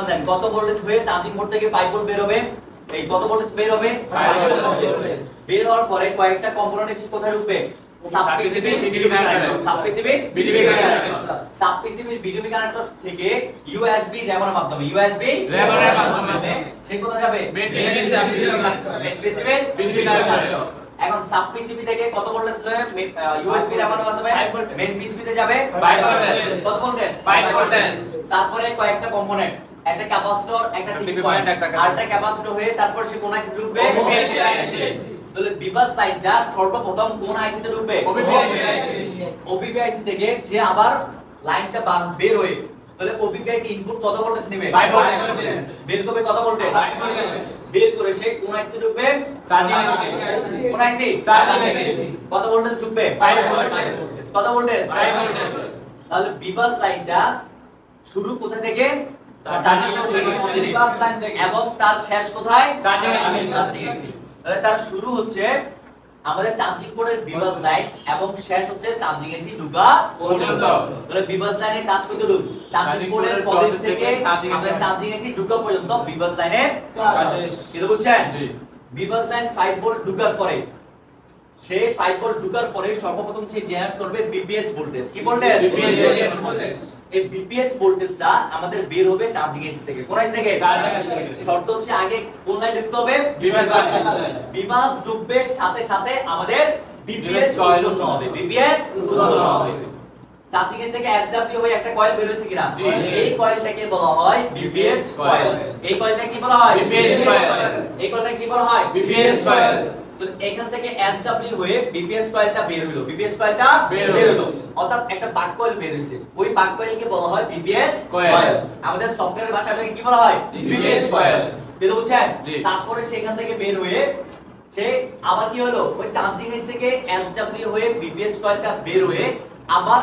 দেন কত ভোল্টেজ হয়ে charging port থেকে 5 ভোল্ট বের হবে। এই কত ভোল্টেজ বের হবে 5 ভোল্ট বের হওয়ার পরে কয়েকটা কম্পোনেন্ট এসে কোথায় ঢুকবে সাবপিসিবি বিডিবি কানেক্টর সাবপিসিবি বিডিবি কানেক্টর থেকে ইউএসবি র্যামের মাধ্যমে সে কোথায় যাবে মেইন পিসিবি বিডিবি কানেক্টর। এখন সাবপিসিবি থেকে কত ভোল্টেজ ইউএসবি র্যামের মাধ্যমে মেইন পিসিবি তে যাবে 5 ভোল্টেজ কত ভোল্টেজ 5 ভোল্টেজ। তারপরে কয়েকটা কম্পোনেন্ট একটা ক্যাপাসিটর একটা টিপি পয়েন্ট আরটা ক্যাপাসিটর হয়ে তারপর সে কোন আইসি ঢুকবে তাহলে বিবাস লাইনটা সর্বপ্রথম কোন আইসিতে ঢুকবে ওবিপি আইসি থেকে সে আবার লাইনটা বের হয়ে তাহলে ওবিপি আইসি ইনপুট কত ভোল্টেজ নেবে 5 ভোল্টেজ বের করবে কত ভোল্টেজ 5 ভোল্টেজ বের করে সে কোন আইসিতে ঢুকবে চার্জিং আইসি কোন আইসি চার্জিং আইসি কত ভোল্টেজ ঢুকবে 5 ভোল্টেজ কত ভোল্টেজ 5 ভোল্টেজ। তাহলে বিবাস লাইনটা শুরু কোথা থেকে চার্জিং লাইন থেকে এবং তার শেষ কোথায় চার্জিং আইসি। তাহলে তার শুরু হচ্ছে আমাদের চার্জিং পোর্টের বিবাস লাইন এবং শেষ হচ্ছে চার্জিং এসি ঢুকা পর্যন্ত। তাহলে বিবাস লাইনে কাজ করতে হলো চার্জিং পোর্টের পদের থেকে আমাদের চার্জিং এসি ঢুকা পর্যন্ত বিবাস লাইনের কাজ। কি বুঝছেন বিবাস লাইন 5 ভোল্ট ঢুকার পরে সে 5 ভোল্ট ঢুকার পরে সর্বপ্রথম সে জেনারেট করবে বিপিএইচ ভোল্টেজ। কি ভোল্টেজ বিপিএইচ ভোল্টেজ। এই বিপিএইচ ভোল্টেজটা আমাদের বের হবে চার্জিং এসি থেকে কোন আইসি থেকে চার্জিং এসি থেকে। শর্ত হচ্ছে আগে কোন লাইন ঢুকতে হবে বিবাস লাইন বিবাস ঢুকবে সাথে সাথে আমাদের বিপিএইচ উৎপন্ন হবে বিপিএইচ উৎপন্ন হবে। চার্জিং এসি থেকে এসডব্লিউ হয়ে একটা কয়েল বের হইছে কিনা এই কয়েলটাকে বলা হয় বিপিএইচ কয়েল। এই কয়েলটাকে কি বলা হয় বিপিএইচ কয়েল। এই কয়েলটাকে কি বলা হয় বিপিএইচ কয়েল। তো এখান থেকে এসডব্লিউ হয়ে বিপিএস কয়েলটা বের হলো বিপিএস কয়েলটা বের হলো অর্থাৎ একটা বাক কয়েল বের হইছে ওই বাক কয়েলকে বলা হয় বিপিএস কয়েল। আমাদের সফটওয়্যারের ভাষাটাকে কি বলা হয় বিপিএস কয়েল। বুঝছেন তারপরে সেখান থেকে বের হয়ে সে আবার কি হলো ওই চার্জিং এস থেকে এসডব্লিউ হয়ে বিপিএস কয়েলটা বের হয়ে আবার